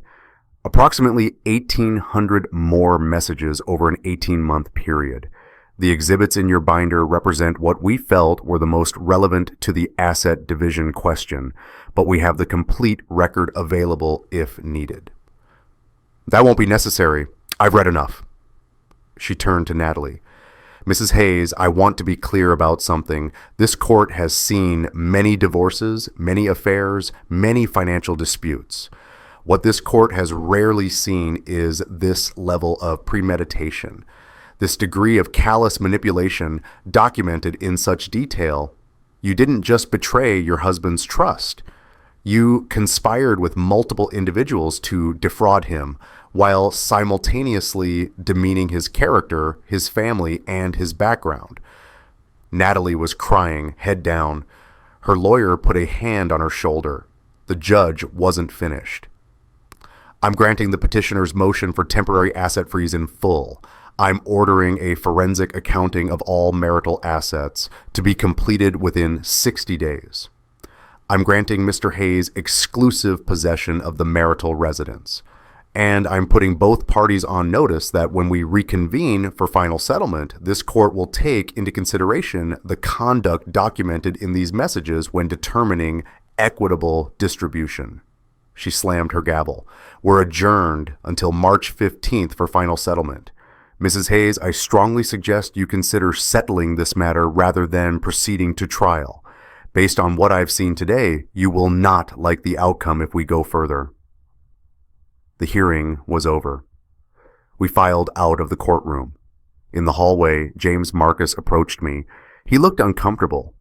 Approximately 1,800 more messages over an 18-month period. The exhibits in your binder represent what we felt were the most relevant to the asset division question, but we have the complete record available if needed. That won't be necessary. I've read enough. She turned to Natalie. Mrs. Hayes, I want to be clear about something. This court has seen many divorces, many affairs, many financial disputes. What this court has rarely seen is this level of premeditation, this degree of callous manipulation documented in such detail. You didn't just betray your husband's trust. You conspired with multiple individuals to defraud him while simultaneously demeaning his character, his family, and his background. Natalie was crying, head down. Her lawyer put a hand on her shoulder. The judge wasn't finished. I'm granting the petitioner's motion for temporary asset freeze in full. I'm ordering a forensic accounting of all marital assets to be completed within 60 days. I'm granting Mr. Hayes exclusive possession of the marital residence. And I'm putting both parties on notice that when we reconvene for final settlement, this court will take into consideration the conduct documented in these messages when determining equitable distribution. She slammed her gavel. We're adjourned until March 15th for final settlement. Mrs. Hayes, I strongly suggest you consider settling this matter rather than proceeding to trial. Based on what I've seen today, you will not like the outcome if we go further. The hearing was over. We filed out of the courtroom. In the hallway, James Marcus approached me. He looked uncomfortable.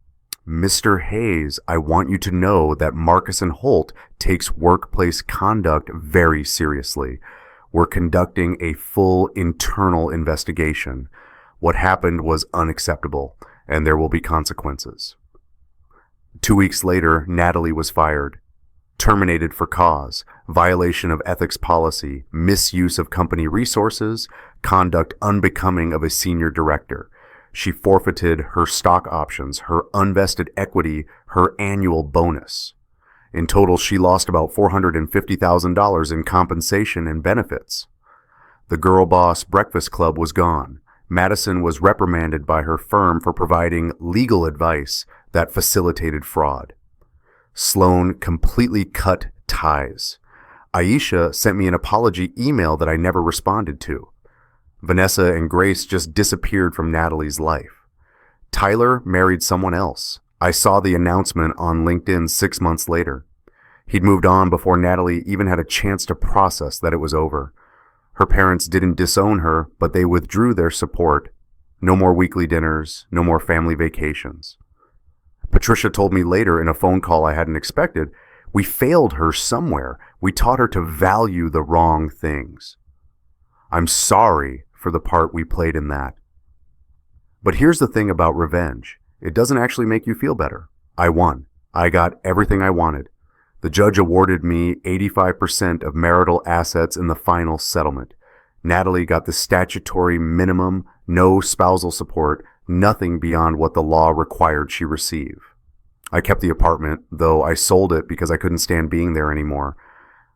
Mr. Hayes, I want you to know that Marcus & Holt takes workplace conduct very seriously. We're conducting a full internal investigation. What happened was unacceptable, and there will be consequences. 2 weeks later, Natalie was fired. Terminated for cause, violation of ethics policy, misuse of company resources, conduct unbecoming of a senior director. She forfeited her stock options, her unvested equity, her annual bonus. In total, she lost about $450,000 in compensation and benefits. The Girl Boss Breakfast Club was gone. Madison was reprimanded by her firm for providing legal advice that facilitated fraud. Sloan completely cut ties. Aisha sent me an apology email that I never responded to. Vanessa and Grace just disappeared from Natalie's life. Tyler married someone else. I saw the announcement on LinkedIn 6 months later. He'd moved on before Natalie even had a chance to process that it was over. Her parents didn't disown her, but they withdrew their support. No more weekly dinners, no more family vacations. Patricia told me later in a phone call I hadn't expected, we failed her somewhere. We taught her to value the wrong things. I'm sorry for the part we played in that. But here's the thing about revenge. It doesn't actually make you feel better. I won. I got everything I wanted. The judge awarded me 85% of marital assets in the final settlement. Natalie got the statutory minimum, no spousal support, nothing beyond what the law required she receive. I kept the apartment, though I sold it because I couldn't stand being there anymore.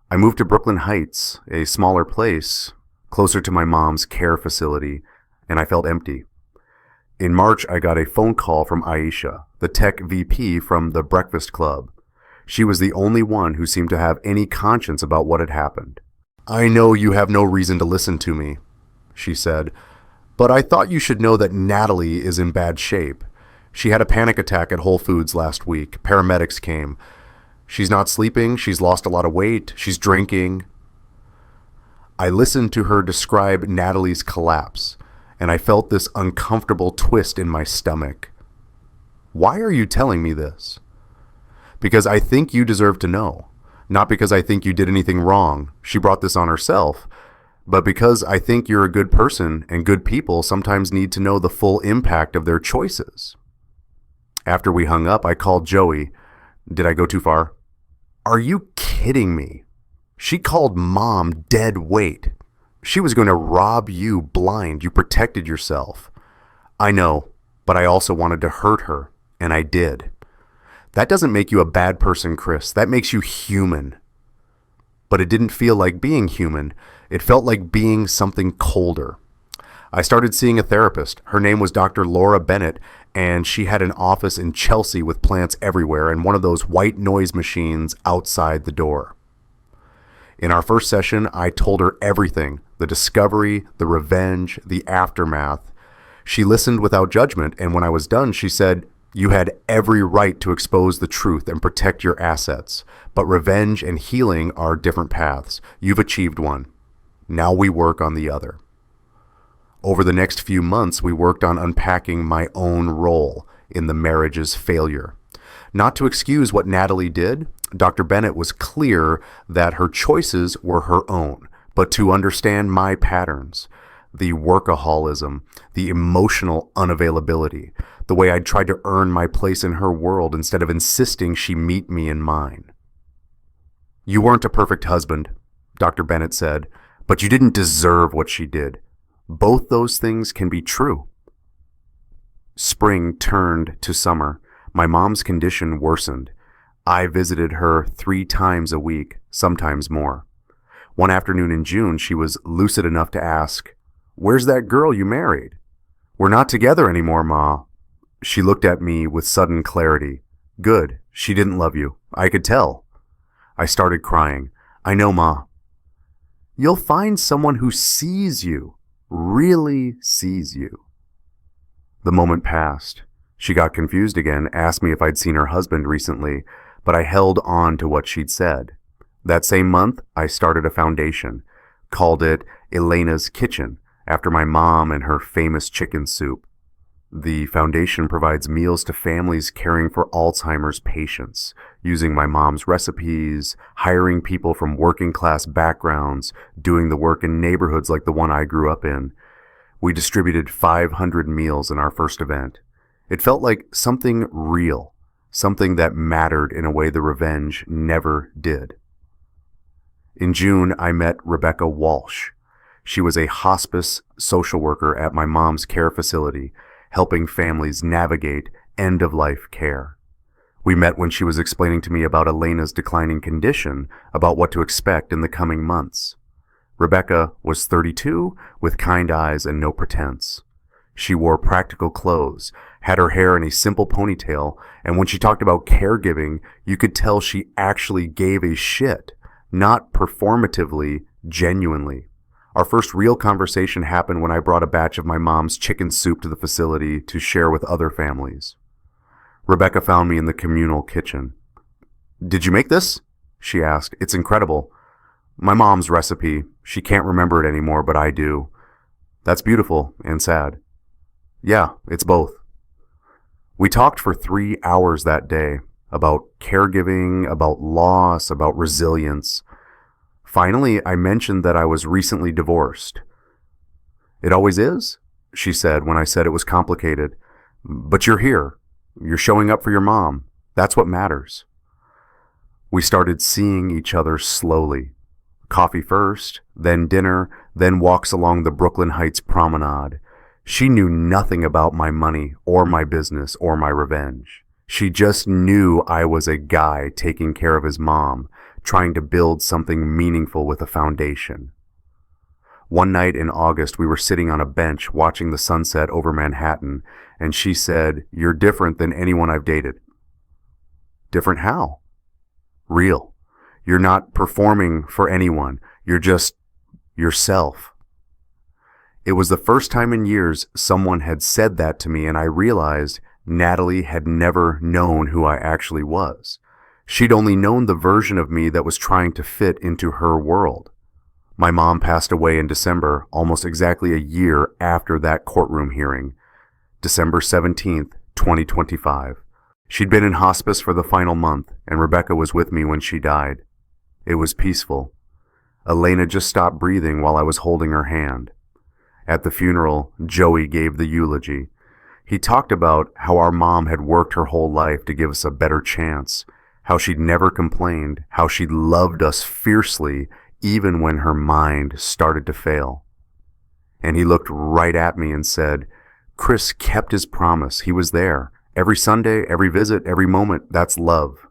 I moved to Brooklyn Heights, a smaller place, closer to my mom's care facility, and I felt empty. In March, I got a phone call from Aisha, the tech VP from the Breakfast Club. She was the only one who seemed to have any conscience about what had happened. I know you have no reason to listen to me, she said, but I thought you should know that Natalie is in bad shape. She had a panic attack at Whole Foods last week. Paramedics came. She's not sleeping. She's lost a lot of weight. She's drinking. I listened to her describe Natalie's collapse, and I felt this uncomfortable twist in my stomach. Why are you telling me this? Because I think you deserve to know. Not because I think you did anything wrong. She brought this on herself. But because I think you're a good person, and good people sometimes need to know the full impact of their choices. After we hung up, I called Joey. Did I go too far? Are you kidding me? She called Mom dead weight. She was going to rob you blind. You protected yourself. I know, but I also wanted to hurt her, and I did. That doesn't make you a bad person, Chris. That makes you human. But it didn't feel like being human. It felt like being something colder. I started seeing a therapist. Her name was Dr. Laura Bennett, and she had an office in Chelsea with plants everywhere and one of those white noise machines outside the door. In our first session, I told her everything, the discovery, the revenge, the aftermath. She listened without judgment, and when I was done, she said, You had every right to expose the truth and protect your assets, but revenge and healing are different paths. You've achieved one. Now we work on the other. Over the next few months, we worked on unpacking my own role in the marriage's failure. Not to excuse what Natalie did, Dr. Bennett was clear that her choices were her own, but to understand my patterns, the workaholism, the emotional unavailability, the way I'd tried to earn my place in her world instead of insisting she meet me in mine. You weren't a perfect husband, Dr. Bennett said, but you didn't deserve what she did. Both those things can be true. Spring turned to summer. My mom's condition worsened. I visited her 3 times a week, sometimes more. One afternoon in June, she was lucid enough to ask, "Where's that girl you married?" "We're not together anymore, Ma." She looked at me with sudden clarity. "Good. She didn't love you. I could tell." I started crying. "I know, Ma." "You'll find someone who sees you, really sees you." The moment passed. She got confused again, asked me if I'd seen her husband recently, but I held on to what she'd said. That same month, I started a foundation, called it Elena's Kitchen, after my mom and her famous chicken soup. The foundation provides meals to families caring for Alzheimer's patients, using my mom's recipes, hiring people from working class backgrounds, doing the work in neighborhoods like the one I grew up in. We distributed 500 meals in our first event. It felt like something real, something that mattered in a way the revenge never did. In June, I met Rebecca Walsh. She was a hospice social worker at my mom's care facility, helping families navigate end-of-life care. We met when she was explaining to me about Elena's declining condition, about what to expect in the coming months. Rebecca was 32, with kind eyes and no pretense. She wore practical clothes, had her hair in a simple ponytail, and when she talked about caregiving, you could tell she actually gave a shit, not performatively, genuinely. Our first real conversation happened when I brought a batch of my mom's chicken soup to the facility to share with other families. Rebecca found me in the communal kitchen. "Did you make this?" she asked. "It's incredible." "My mom's recipe. She can't remember it anymore, but I do." "That's beautiful and sad." "Yeah, it's both." We talked for 3 hours that day about caregiving, about loss, about resilience. Finally, I mentioned that I was recently divorced. "It always is?" she said when I said it was complicated. "But you're here. You're showing up for your mom. That's what matters." We started seeing each other slowly. Coffee first, then dinner, then walks along the Brooklyn Heights promenade. She knew nothing about my money or my business or my revenge. She just knew I was a guy taking care of his mom, trying to build something meaningful with a foundation. One night in August, we were sitting on a bench watching the sunset over Manhattan, and she said, "You're different than anyone I've dated." "Different how?" "Real. You're not performing for anyone. You're just yourself." It was the first time in years someone had said that to me, and I realized Natalie had never known who I actually was. She'd only known the version of me that was trying to fit into her world. My mom passed away in December, almost exactly a year after that courtroom hearing. December 17th, 2025. She'd been in hospice for the final month, and Rebecca was with me when she died. It was peaceful. Elena just stopped breathing while I was holding her hand. At the funeral, Joey gave the eulogy. He talked about how our mom had worked her whole life to give us a better chance, how she'd never complained, how she loved us fiercely even when her mind started to fail. And he looked right at me and said, "Chris kept his promise. He was there. Every Sunday, every visit, every moment. That's love."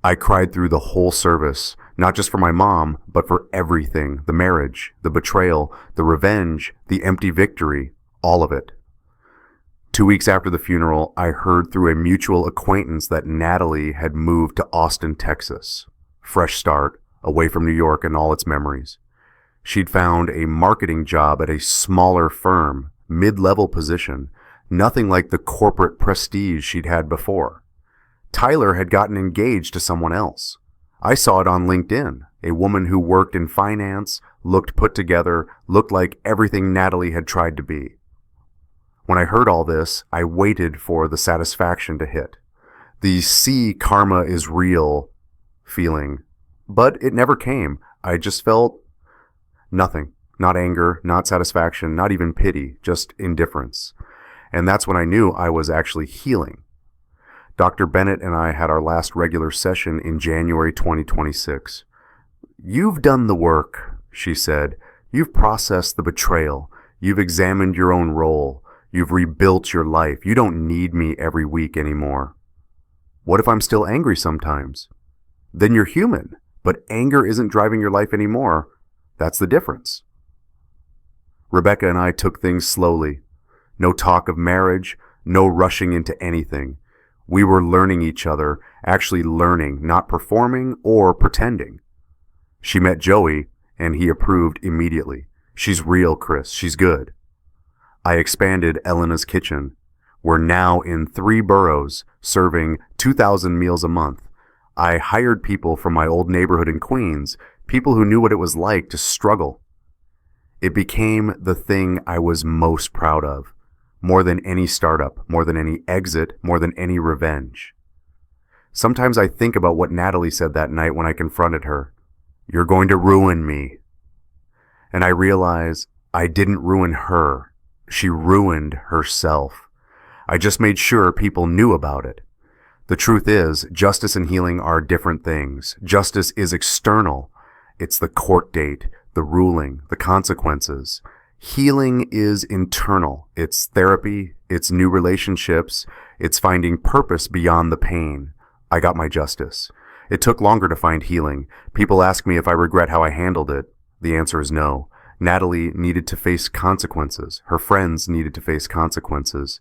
I cried through the whole service, not just for my mom, but for everything, the marriage, the betrayal, the revenge, the empty victory, all of it. 2 weeks after the funeral, I heard through a mutual acquaintance that Natalie had moved to Austin, Texas. Fresh start, away from New York and all its memories. She'd found a marketing job at a smaller firm, mid-level position, Nothing like the corporate prestige she'd had before. Tyler had gotten engaged to someone else. I saw it on LinkedIn, a woman who worked in finance, looked put together, looked like everything Natalie had tried to be. When I heard all this, I waited for the satisfaction to hit. The "see karma is real" feeling. But it never came. I just felt nothing. Not anger, not satisfaction, not even pity, just indifference. And that's when I knew I was actually healing. Dr. Bennett and I had our last regular session in January 2026. "You've done the work," she said. "You've processed the betrayal. You've examined your own role. You've rebuilt your life. You don't need me every week anymore." What if I'm still angry sometimes? Then you're human, but anger isn't driving your life anymore. That's the difference. Rebecca and I took things slowly. No talk of marriage, no rushing into anything. We were learning each other, actually learning, not performing or pretending. She met Joey, and he approved immediately. "She's real, Chris. She's good." I expanded Elena's kitchen. We're now in 3 boroughs, serving 2,000 meals a month. I hired people from my old neighborhood in Queens, people who knew what it was like to struggle. It became the thing I was most proud of, more than any startup, more than any exit, more than any revenge. Sometimes I think about what Natalie said that night when I confronted her. "You're going to ruin me." And I realize I didn't ruin her. She ruined herself. I just made sure people knew about it. The truth is, justice and healing are different things. Justice is external. It's the court date, the ruling, the consequences. Healing is internal. It's therapy, it's new relationships, it's finding purpose beyond the pain. I got my justice. It took longer to find healing. People ask me if I regret how I handled it. The answer is no. Natalie needed to face consequences. Her friends needed to face consequences.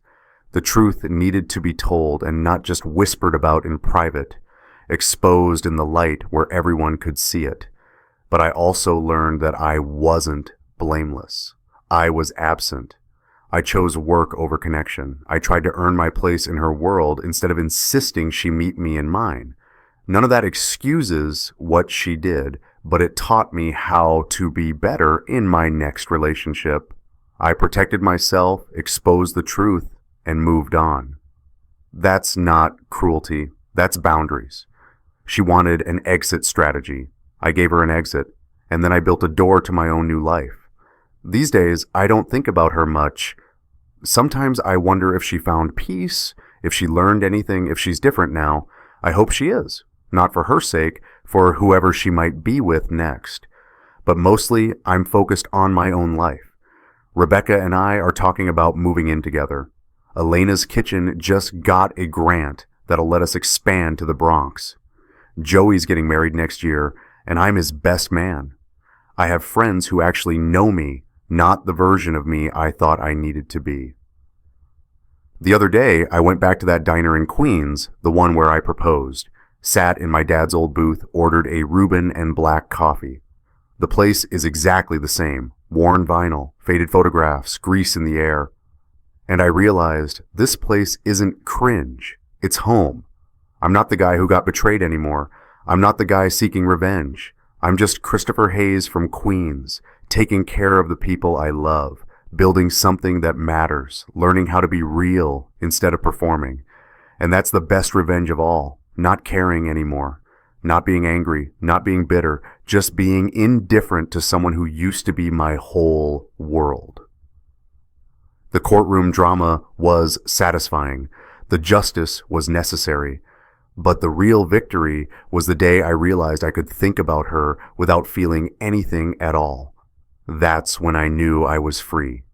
The truth needed to be told and not just whispered about in private, exposed in the light where everyone could see it. But I also learned that I wasn't blameless. I was absent. I chose work over connection. I tried to earn my place in her world instead of insisting she meet me in mine. None of that excuses what she did, but it taught me how to be better in my next relationship. I protected myself, exposed the truth, and moved on. That's not cruelty. That's boundaries. She wanted an exit strategy. I gave her an exit, and then I built a door to my own new life. These days, I don't think about her much. Sometimes I wonder if she found peace, if she learned anything, if she's different now. I hope she is. Not for her sake, for whoever she might be with next. But mostly, I'm focused on my own life. Rebecca and I are talking about moving in together. Elena's kitchen just got a grant that'll let us expand to the Bronx. Joey's getting married next year, and I'm his best man. I have friends who actually know me, not the version of me I thought I needed to be. The other day, I went back to that diner in Queens, the one where I proposed, sat in my dad's old booth, ordered a Reuben and black coffee. The place is exactly the same, worn vinyl, faded photographs, grease in the air. And I realized this place isn't cringe, it's home. I'm not the guy who got betrayed anymore. I'm not the guy seeking revenge. I'm just Christopher Hayes from Queens, taking care of the people I love, building something that matters, learning how to be real instead of performing. And that's the best revenge of all, not caring anymore, not being angry, not being bitter, just being indifferent to someone who used to be my whole world. The courtroom drama was satisfying. The justice was necessary. But the real victory was the day I realized I could think about her without feeling anything at all. That's when I knew I was free.